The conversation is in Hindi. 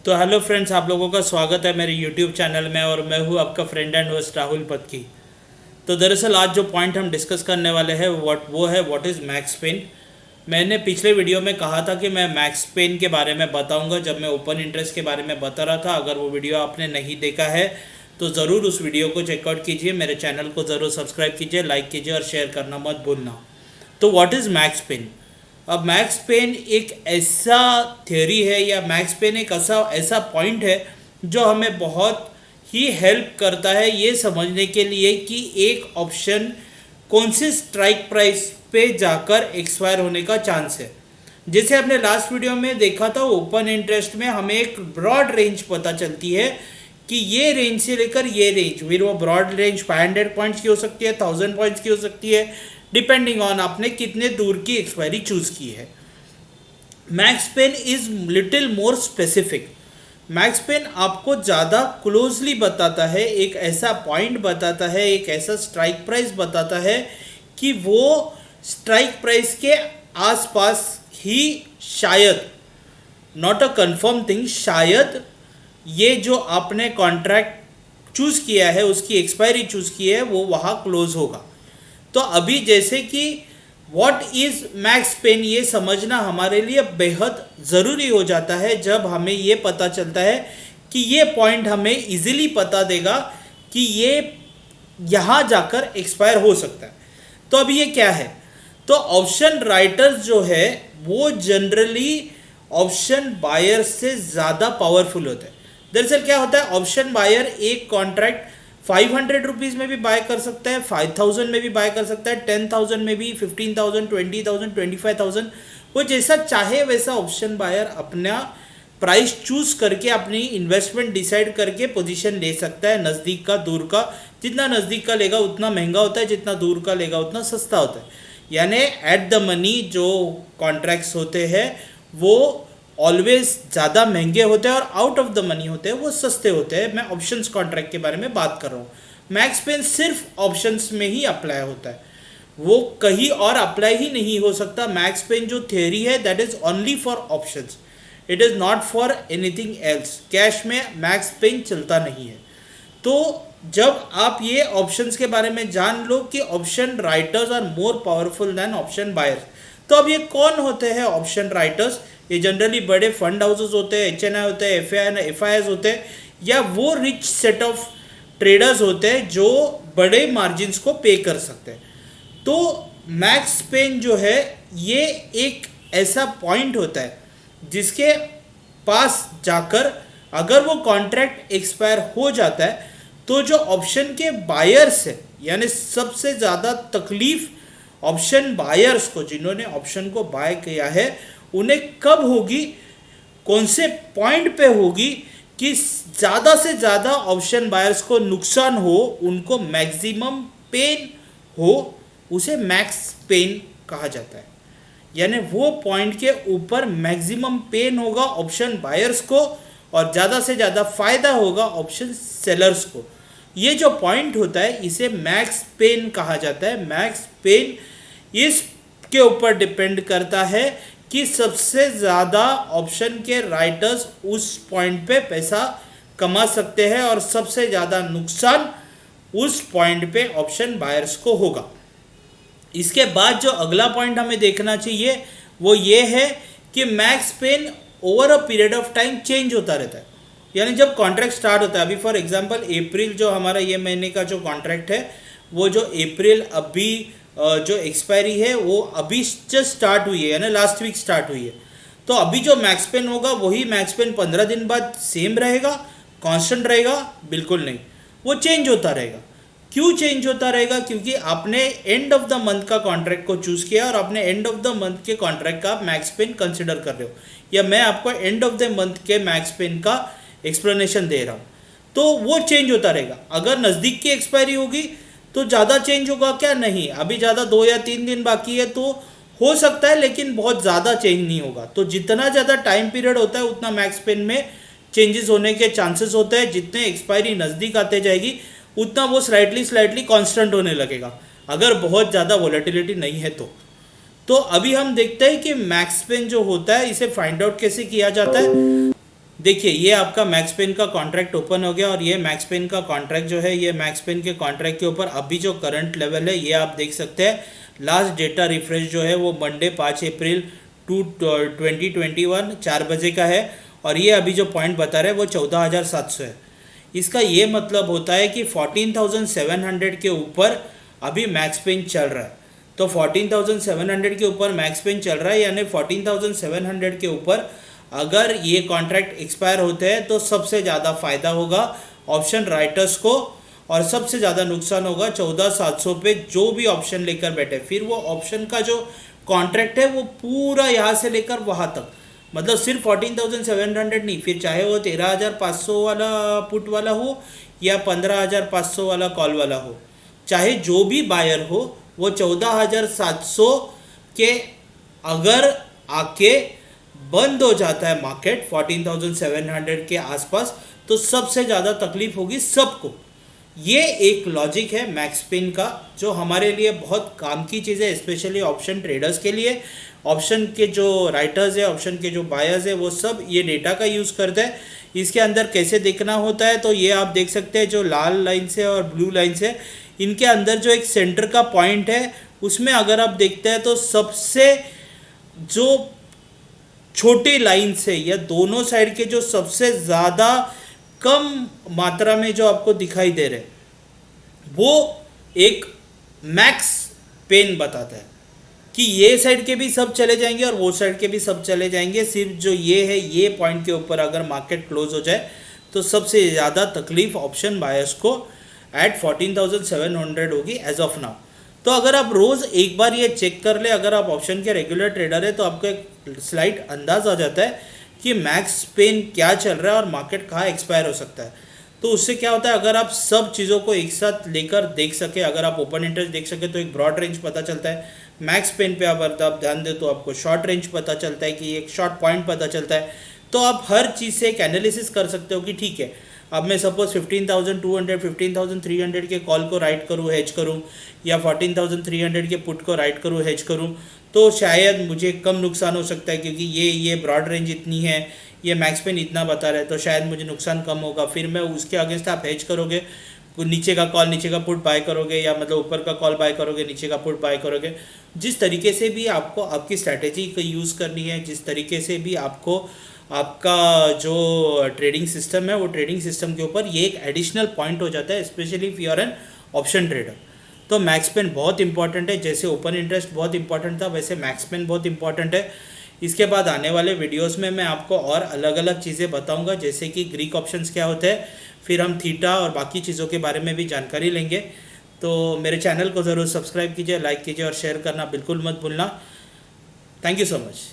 तो हेलो फ्रेंड्स, आप लोगों का स्वागत है मेरे यूट्यूब चैनल में और मैं हूँ आपका friend and host Rahul Patki. तो दरअसल आज जो पॉइंट हम डिस्कस करने वाले हैं व्हाट इज़ मैक्स पेन। मैंने पिछले वीडियो में कहा था कि मैं मैक्स पेन के बारे में बताऊंगा जब मैं ओपन इंटरेस्ट के बारे में बता रहा था। अगर वो वीडियो आपने नहीं देखा है तो ज़रूर उस वीडियो को चेकआउट कीजिए, मेरे चैनल को ज़रूर सब्सक्राइब कीजिए, लाइक कीजिए और शेयर करना मत भूलना। तो व्हाट इज़ मैक्स पेन। अब मैक्स पेन एक ऐसा थ्योरी है या मैक्स पेन एक ऐसा पॉइंट है जो हमें बहुत ही हेल्प करता है ये समझने के लिए कि एक ऑप्शन कौन सी स्ट्राइक प्राइस पे जाकर एक्सपायर होने का चांस है। जैसे आपने लास्ट वीडियो में देखा था, ओपन इंटरेस्ट में हमें एक ब्रॉड रेंज पता चलती है कि ये रेंज से लेकर ये रेंज, फिर वो ब्रॉड रेंज 500 पॉइंट्स की हो सकती है, 1000 पॉइंट्स की हो सकती है, डिपेंडिंग ऑन आपने कितने दूर की एक्सपायरी चूज की है। Max pain is little more specific. Max pain आपको ज़्यादा क्लोजली बताता है, एक ऐसा पॉइंट बताता है, एक ऐसा स्ट्राइक प्राइस बताता है कि वो स्ट्राइक प्राइस के आसपास ही शायद, नॉट अ कंफर्म थिंग, शायद ये जो आपने कॉन्ट्रैक्ट चूज़ किया है, उसकी एक्सपायरी चूज़ की है, वो वहाँ क्लोज होगा। तो अभी जैसे कि व्हाट इज़ मैक्स पेन ये समझना हमारे लिए बेहद ज़रूरी हो जाता है जब हमें ये पता चलता है कि ये पॉइंट हमें इजीली पता देगा कि ये यहाँ जाकर एक्सपायर हो सकता है। तो अब ये क्या है, तो ऑप्शन राइटर्स जो है वो जनरली ऑप्शन बायर से ज़्यादा पावरफुल होते हैं। दरअसल क्या होता है, ऑप्शन बायर एक कॉन्ट्रैक्ट 500 रुपीज़ में भी बाय कर सकता है, 5000 में भी बाय कर सकता है, 10,000 में भी, 15,000, 20,000, 25,000, वो जैसा चाहे वैसा ऑप्शन बायर अपना प्राइस चूज करके अपनी इन्वेस्टमेंट डिसाइड करके पोजीशन ले सकता है। नज़दीक का, दूर का, जितना नज़दीक का लेगा उतना महंगा होता है, जितना दूर का लेगा उतना सस्ता होता है। यानी एट द मनी जो कॉन्ट्रैक्ट्स होते हैं वो ऑलवेज ज़्यादा महंगे होते हैं और आउट ऑफ द मनी होते हैं वो सस्ते होते हैं। मैं ऑप्शंस कॉन्ट्रैक्ट के बारे में बात कर रहा हूँ। मैक्स पेन सिर्फ ऑप्शंस में ही अप्लाई होता है, वो कहीं और अप्लाई ही नहीं हो सकता। मैक्स पेन जो थ्योरी है that is only for options, it is not for anything else. Cash में मैक्स पेन चलता नहीं है। तो जब आप ये ऑप्शंस के बारे में जान लो कि option writers are more powerful than option buyers, तो अब ये कौन होते हैं ऑप्शन राइटर्स। ये जनरली बड़े फंड हाउसेस होते हैं, HNI होते हैं, FIs होते हैं, या वो रिच सेट ऑफ ट्रेडर्स होते हैं जो बड़े मार्जिन्स को पे कर सकते हैं। तो मैक्स पेन जो है ये एक ऐसा पॉइंट होता है जिसके पास जाकर अगर वो कॉन्ट्रैक्ट एक्सपायर हो जाता है तो जो ऑप्शन के बायर्स है, यानी सबसे ज़्यादा तकलीफ ऑप्शन बायर्स को, जिन्होंने ऑप्शन को बाय किया है, उन्हें कब होगी, कौन से पॉइंट पे होगी कि ज़्यादा से ज़्यादा ऑप्शन बायर्स को नुकसान हो, उनको मैक्सिमम पेन हो, उसे मैक्स पेन कहा जाता है। यानी वो पॉइंट के ऊपर मैक्सिमम पेन होगा ऑप्शन बायर्स को और ज़्यादा से ज़्यादा फ़ायदा होगा ऑप्शन सेलर्स को। ये जो पॉइंट होता है इसे मैक्स पेन कहा जाता है। मैक्स पेन इसके ऊपर डिपेंड करता है कि सबसे ज़्यादा ऑप्शन के राइटर्स उस पॉइंट पे पैसा कमा सकते हैं और सबसे ज़्यादा नुकसान उस पॉइंट पे ऑप्शन बायर्स को होगा। इसके बाद जो अगला पॉइंट हमें देखना चाहिए वो ये है कि max pain over a period of time change होता रहता है। यानी जब कॉन्ट्रैक्ट स्टार्ट होता है, अभी फॉर एग्जांपल अप्रैल जो हमारा ये महीने का जो कॉन्ट्रैक्ट है, वो जो अप्रैल अभी जो एक्सपायरी है वो अभी जस्ट स्टार्ट हुई है, यानी लास्ट वीक स्टार्ट हुई है। तो अभी जो मैक्स पेन होगा वही मैक्स पेन 15 दिन बाद सेम रहेगा, कांस्टेंट रहेगा? बिल्कुल नहीं, वो चेंज होता रहेगा। क्यों चेंज होता रहेगा? क्योंकि आपने एंड ऑफ द मंथ का कॉन्ट्रैक्ट को चूज किया और आपने एंड ऑफ द मंथ के कॉन्ट्रैक्ट का आप मैक्स पेन कंसिडर कर रहे हो, या मैं आपको एंड ऑफ द मंथ के मैक्स पेन का एक्सप्लेनेशन दे रहा हूँ, तो वो चेंज होता रहेगा। अगर नज़दीक की एक्सपायरी होगी तो ज़्यादा चेंज होगा क्या? नहीं, अभी ज़्यादा 2 या 3 दिन बाकी है तो हो सकता है, लेकिन बहुत ज़्यादा चेंज नहीं होगा। तो जितना ज़्यादा टाइम पीरियड होता है उतना मैक्स पेन में चेंजेस होने के चांसेस होते हैं। जितने एक्सपायरी नज़दीक आते जाएगी उतना वो स्लाइटली कांस्टेंट होने लगेगा, अगर बहुत ज़्यादा वॉलेटिलिटी नहीं है तो अभी हम देखते हैं कि मैक्स पेन जो होता है इसे फाइंड आउट कैसे किया जाता है। देखिए ये आपका मैक्स पेन का कॉन्ट्रैक्ट ओपन हो गया और ये मैक्स पेन का कॉन्ट्रैक्ट जो है ये मैक्स पेन के कॉन्ट्रैक्ट के ऊपर अभी जो करंट लेवल है ये आप देख सकते हैं। लास्ट डेटा रिफ्रेश जो है वो मंडे 5 अप्रैल 2021 4 बजे का है और ये अभी जो पॉइंट बता रहे हैं वो 14,700 है। इसका ये मतलब होता है कि 14,700 के ऊपर अभी मैक्स पेन चल रहा है। तो 14,700 के ऊपर मैक्स पेन चल रहा है यानी 14,700 के ऊपर अगर ये कॉन्ट्रैक्ट एक्सपायर होते हैं तो सबसे ज़्यादा फायदा होगा ऑप्शन राइटर्स को और सबसे ज़्यादा नुकसान होगा 14,700 पे जो भी ऑप्शन लेकर बैठे। फिर वो ऑप्शन का जो कॉन्ट्रैक्ट है वो पूरा यहाँ से लेकर वहाँ तक, मतलब सिर्फ 14,700 नहीं, फिर चाहे वो 13,500 वाला पुट वाला हो या 15,500 वाला कॉल वाला हो, चाहे जो भी बायर हो वो 14,700 के अगर आके बंद हो जाता है मार्केट 14,700 के आसपास तो सबसे ज़्यादा तकलीफ होगी सबको। ये एक लॉजिक है मैक्स पेन का जो हमारे लिए बहुत काम की चीज़ है, स्पेशली ऑप्शन ट्रेडर्स के लिए। ऑप्शन के जो राइटर्स है, ऑप्शन के जो बायर्स है, वो सब ये डेटा का यूज़ करते हैं। इसके अंदर कैसे देखना होता है तो ये आप देख सकते हैं जो लाल लाइन से और ब्लू लाइन से इनके अंदर जो एक सेंटर का पॉइंट है उसमें अगर आप देखते हैं तो सबसे जो छोटी लाइन से या दोनों साइड के जो सबसे ज़्यादा कम मात्रा में जो आपको दिखाई दे रहे वो एक मैक्स पेन बताता है कि ये साइड के भी सब चले जाएंगे और वो साइड के भी सब चले जाएंगे। सिर्फ जो ये है ये पॉइंट के ऊपर अगर मार्केट क्लोज हो जाए तो सबसे ज़्यादा तकलीफ ऑप्शन बायर्स को एट 14,700 होगी एज ऑफ नाउ। तो अगर आप रोज़ एक बार ये चेक कर ले, अगर आप ऑप्शन के रेगुलर ट्रेडर है तो आपको एक स्लाइट अंदाज़ आ जाता है कि मैक्स पेन क्या चल रहा है और मार्केट कहाँ एक्सपायर हो सकता है। तो उससे क्या होता है अगर आप सब चीज़ों को एक साथ लेकर देख सके, अगर आप ओपन इंटरेस्ट देख सके तो एक ब्रॉड रेंज पता चलता है। मैक्स पेन पे अगर आप ध्यान दें तो आपको शॉर्ट रेंज पता चलता है कि एक शॉर्ट पॉइंट पता चलता है। तो आप हर चीज़ से एक एनालिसिस कर सकते हो कि ठीक है अब मैं सपोज 15,200 15,300 के कॉल को राइट करूँ हेज करूँ या 14,300 के पुट को राइट करूँ हेज करूँ तो शायद मुझे कम नुकसान हो सकता है क्योंकि ये ब्रॉड रेंज इतनी है, ये मैक्स पेन इतना बता रहा है तो शायद मुझे नुकसान कम होगा। फिर मैं उसके अगेंस्ट आप हेज करोगे, नीचे का कॉल नीचे का पुट बाय करोगे या मतलब ऊपर का कॉल बाय करोगे नीचे का पुट बाय करोगे। जिस तरीके से भी आपको आपकी स्ट्रैटेजी को यूज़ करनी है, जिस तरीके से भी आपको आपका जो ट्रेडिंग सिस्टम है वो ट्रेडिंग सिस्टम के ऊपर ये एक एडिशनल पॉइंट हो जाता है, specially if you are an option trader. तो मैक्स पेन बहुत इंपॉर्टेंट है, जैसे ओपन इंटरेस्ट बहुत इंपॉर्टेंट था वैसे मैक्स पेन बहुत इंपॉर्टेंट है। इसके बाद आने वाले वीडियोस में मैं आपको और अलग अलग चीज़ें बताऊंगा जैसे कि ग्रीक ऑप्शंस क्या होते हैं, फिर हम थीटा और बाकी चीज़ों के बारे में भी जानकारी लेंगे। तो मेरे चैनल को ज़रूर सब्सक्राइब कीजिए, लाइक कीजिए और शेयर करना बिल्कुल मत भूलना। Thank you so much.